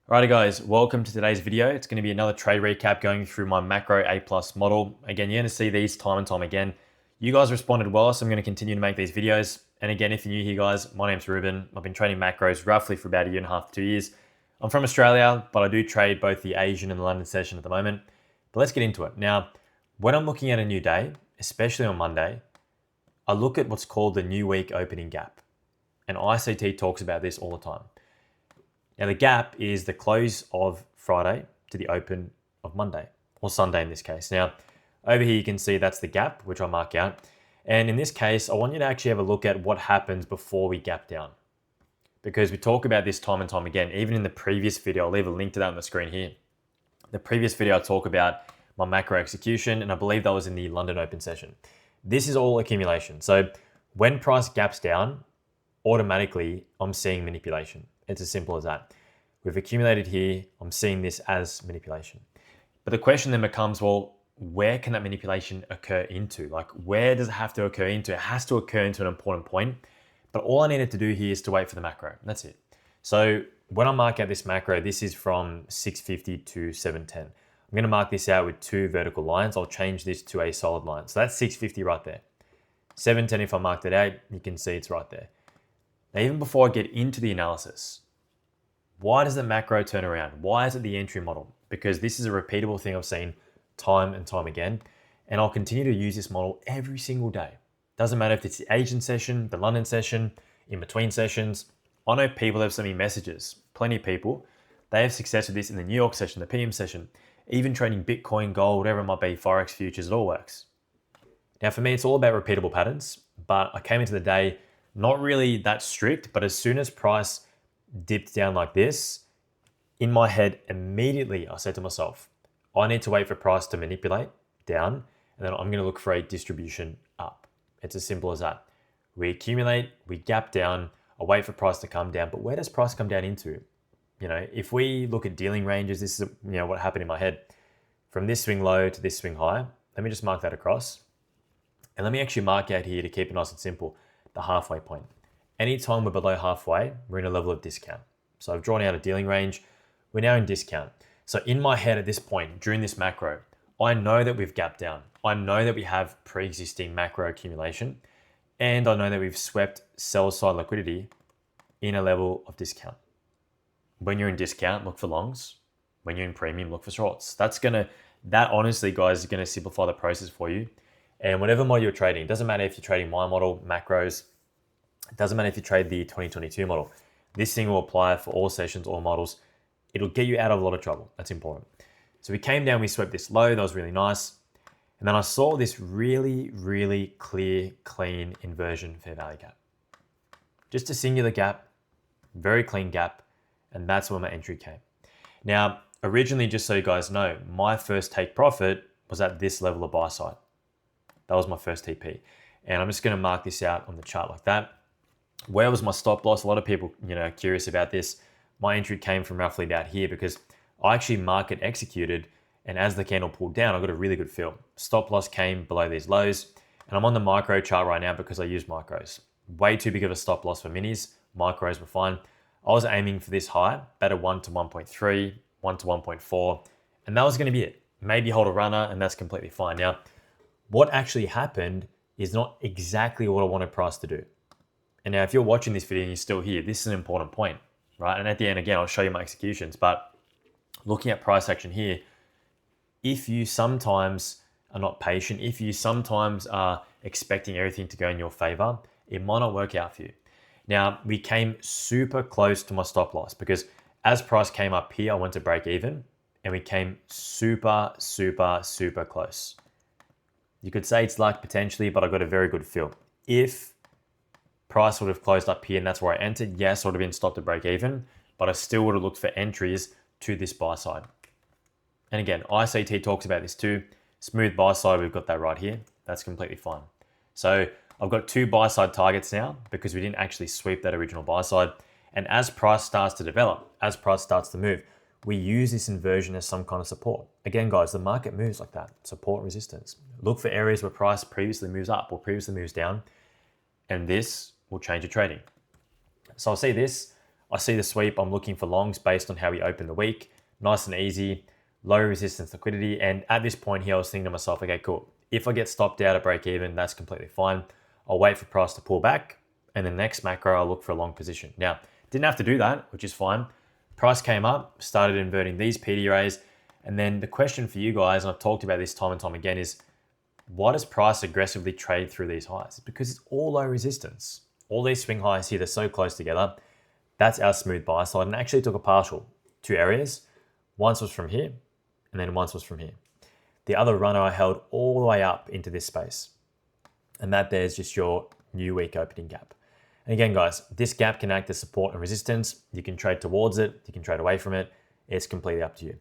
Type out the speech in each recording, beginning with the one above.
Alrighty guys, welcome to today's video. It's going to be another trade recap going through my macro A+ model. Again, you're going to see these time and time again. You guys responded well, so I'm going to continue to make these videos. And again, if you're new here guys, my name's Ruben. I've been trading macros roughly for about 1.5 to 2 years. I'm from Australia, but I do trade both the Asian and the London session at the moment. But let's get into it. Now, when I'm looking at a new day, especially on Monday, I look at what's called the new week opening gap. And ICT talks about this all the time. Now the gap is the close of Friday to the open of Monday, or Sunday in this case. Now, over here you can see that's the gap, which I mark out. And in this case, I want you to actually have a look at what happens before we gap down. Because we talk about this time and time again, even in the previous video, I'll leave a link to that on the screen here. The previous video I talk about my macro execution, and I believe that was in the London Open session. This is all accumulation. So when price gaps down, automatically I'm seeing manipulation. It's as simple as that. We've accumulated here. I'm seeing this as manipulation. But the question then becomes, well, where can that manipulation occur into? Like, where does it have to occur into? It has to occur into an important point. But all I needed to do here is to wait for the macro. That's it. So when I mark out this macro, this is from 650 to 710. I'm going to mark this out with 2 vertical lines. I'll change this to a solid line. So that's 650 right there. 710, if I marked it out, you can see it's right there. Now, even before I get into the analysis, why does the macro turn around? Why is it the entry model? Because this is a repeatable thing I've seen time and time again, and I'll continue to use this model every single day. Doesn't matter if it's the Asian session, the London session, in between sessions. I know people have sent me messages, plenty of people. They have success with this in the New York session, the PM session, even trading Bitcoin, gold, whatever it might be, Forex futures, it all works. Now for me, it's all about repeatable patterns, but I came into the day not really that strict, but as soon as price dipped down like this, in my head, immediately I said to myself, I need to wait for price to manipulate down, and then I'm going to look for a distribution up. It's as simple as that. We accumulate, we gap down, I wait for price to come down, but where does price come down into? You know, if we look at dealing ranges, this is what happened in my head. From this swing low to this swing high, let me just mark that across. And let me actually mark out here to keep it nice and simple, the halfway point. Anytime we're below halfway, we're in a level of discount. So I've drawn out a dealing range. We're now in discount. So in my head at this point, during this macro, I know that we've gapped down. I know that we have pre-existing macro accumulation. And I know that we've swept sell side liquidity in a level of discount. When you're in discount, look for longs. When you're in premium, look for shorts. That honestly, guys, is going to simplify the process for you. And whatever model you're trading, it doesn't matter if you're trading my model, macros, it doesn't matter if you trade the 2022 model. This thing will apply for all sessions, all models. It'll get you out of a lot of trouble. That's important. So we came down, we swept this low. That was really nice. And then I saw this really, really clear, clean inversion fair value gap. Just a singular gap, very clean gap. And that's where my entry came. Now, originally, just so you guys know, my first take profit was at this level of buy side. That was my first TP. And I'm just going to mark this out on the chart like that. Where was my stop loss? A lot of people, are curious about this. My entry came from roughly about here because I actually market executed, and as the candle pulled down, I got a really good feel. Stop loss came below these lows, and I'm on the micro chart right now because I use micros. Way too big of a stop loss for minis. Micros were fine. I was aiming for this high, about a 1 to 1.3, 1 to 1.4, and that was going to be it. Maybe hold a runner, and that's completely fine. Now, what actually happened is not exactly what I wanted price to do. And now if you're watching this video and you're still here, this is an important point, right? And at the end, again, I'll show you my executions, but looking at price action here, if you sometimes are not patient, if you sometimes are expecting everything to go in your favor, it might not work out for you. Now, we came super close to my stop loss because as price came up here, I went to break even, and we came super, super, super close. You could say it's luck potentially, but I got a very good feel. If price would have closed up here and that's where I entered, yes, I would have been stopped at break even, but I still would have looked for entries to this buy side. And again, ICT talks about this too. Smooth buy side, we've got that right here. That's completely fine. So I've got 2 buy side targets now because we didn't actually sweep that original buy side. And as price starts to develop, as price starts to move, we use this inversion as some kind of support. Again, guys, the market moves like that. Support, resistance. Look for areas where price previously moves up or previously moves down, and this will change your trading. So I'll see this. I see the sweep, I'm looking for longs based on how we opened the week. Nice and easy, low resistance liquidity. And at this point here, I was thinking to myself, okay, cool. If I get stopped out at break even, that's completely fine. I'll wait for price to pull back. And the next macro, I'll look for a long position. Now, didn't have to do that, which is fine. Price came up, started inverting these PDRAs. And then the question for you guys, and I've talked about this time and time again, is why does price aggressively trade through these highs? Because it's all low resistance. All these swing highs here, they're so close together. That's our smooth buy side. And actually took a partial, 2 areas. Once was from here, and then once was from here. The other runner I held all the way up into this space. And that there's just your new week opening gap. And again, guys, this gap can act as support and resistance. You can trade towards it. You can trade away from it. It's completely up to you.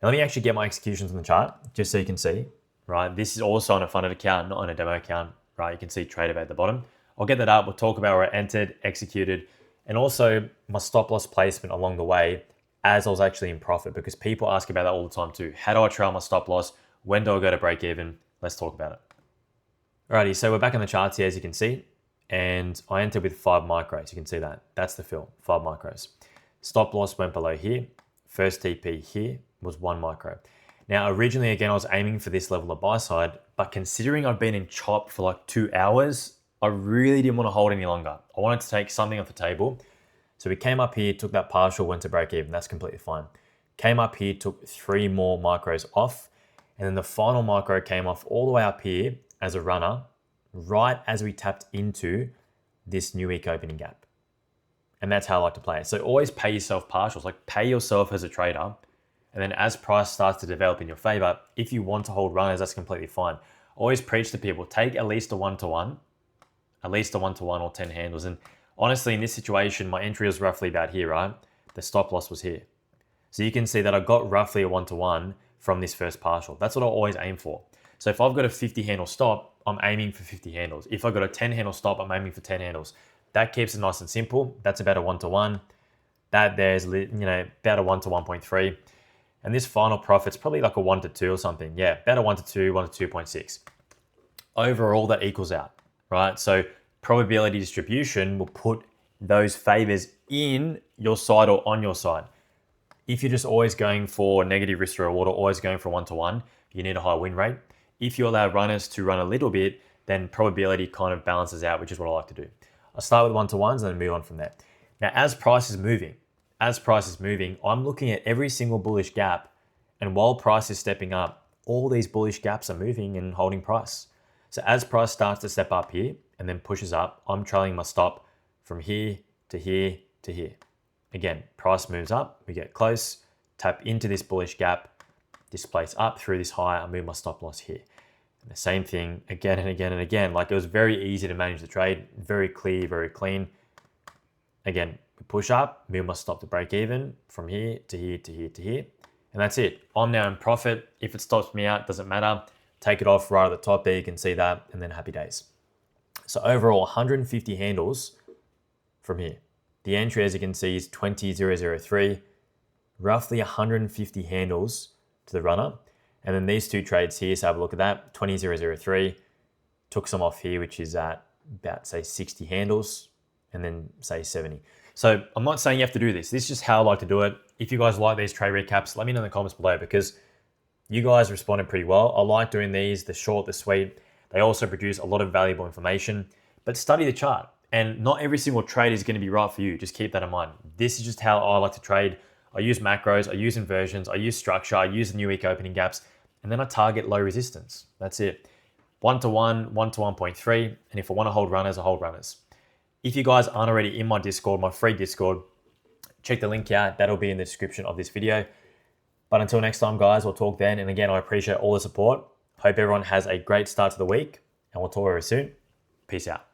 Now, let me actually get my executions on the chart just so you can see, right? This is also on a funded account, not on a demo account, right? You can see trade about at the bottom. I'll get that up. We'll talk about where I entered, executed, and also my stop loss placement along the way as I was actually in profit, because people ask about that all the time too. How do I trail my stop loss? When do I go to break even? Let's talk about it. Alrighty, so we're back on the charts here, as you can see, and I entered with 5 micros. You can see that. That's the fill, 5 micros. Stop loss went below here. First TP here was 1 micro. Now, originally, again, I was aiming for this level of buy side, but considering I've been in chop for like 2 hours, I really didn't want to hold any longer. I wanted to take something off the table. So we came up here, took that partial, went to break even. That's completely fine. Came up here, took 3 more micros off, and then the final micro came off all the way up here as a runner, right as we tapped into this new week opening gap. And that's how I like to play it. So always pay yourself partials, like pay yourself as a trader. And then as price starts to develop in your favor, if you want to hold runners, that's completely fine. Always preach to people, take at least a 1-to-1, or 10 handles. And honestly, in this situation, my entry was roughly about here, right? The stop loss was here. So you can see that I got roughly a 1-to-1 from this first partial. That's what I always aim for. So if I've got a 50 handle stop, I'm aiming for 50 handles. If I've got a 10 handle stop, I'm aiming for 10 handles. That keeps it nice and simple. That's about a 1-to-1. That there's, about a 1 to 1.3. And this final profit's probably like a 1-to-2 or something. Yeah, about a 1-to-2, 1-to-2.6. Overall, that equals out, right? So probability distribution will put those favors in your side or on your side. If you're just always going for negative risk to reward or always going for 1-to-1, you need a high win rate. If you allow runners to run a little bit, then probability kind of balances out, which is what I like to do. I'll start with 1-to-1s and then move on from there. Now, as price is moving, I'm looking at every single bullish gap. And while price is stepping up, all these bullish gaps are moving and holding price. So as price starts to step up here and then pushes up, I'm trailing my stop from here to here to here. Again, price moves up, we get close, tap into this bullish gap, displace up through this high, I move my stop loss here. And the same thing again and again and again. Like, it was very easy to manage the trade, very clear, very clean. Again, we push up, move my stop to break even from here to here to here to here. And that's it. I'm now in profit. If it stops me out, doesn't matter. Take it off right at the top there, you can see that, and then happy days. So overall, 150 handles from here. The entry, as you can see, is 20,003, roughly 150 handles to the runner. And then these 2 trades here, so have a look at that, 20,003, took some off here, which is at about, say, 60 handles, and then say 70. So I'm not saying you have to do this. This is just how I like to do it. If you guys like these trade recaps, let me know in the comments below, because you guys responded pretty well. I like doing these, the short, the sweet. They also produce a lot of valuable information, but study the chart. And not every single trade is going to be right for you. Just keep that in mind. This is just how I like to trade. I use macros, I use inversions, I use structure, I use the new week opening gaps, and then I target low resistance. That's it. 1-to-1, 1-to-1.3, and if I want to hold runners, I hold runners. If you guys aren't already in my Discord, my free Discord, check the link out. That'll be in the description of this video. But until next time, guys, we'll talk then. And again, I appreciate all the support. Hope everyone has a great start to the week, and we'll talk very soon. Peace out.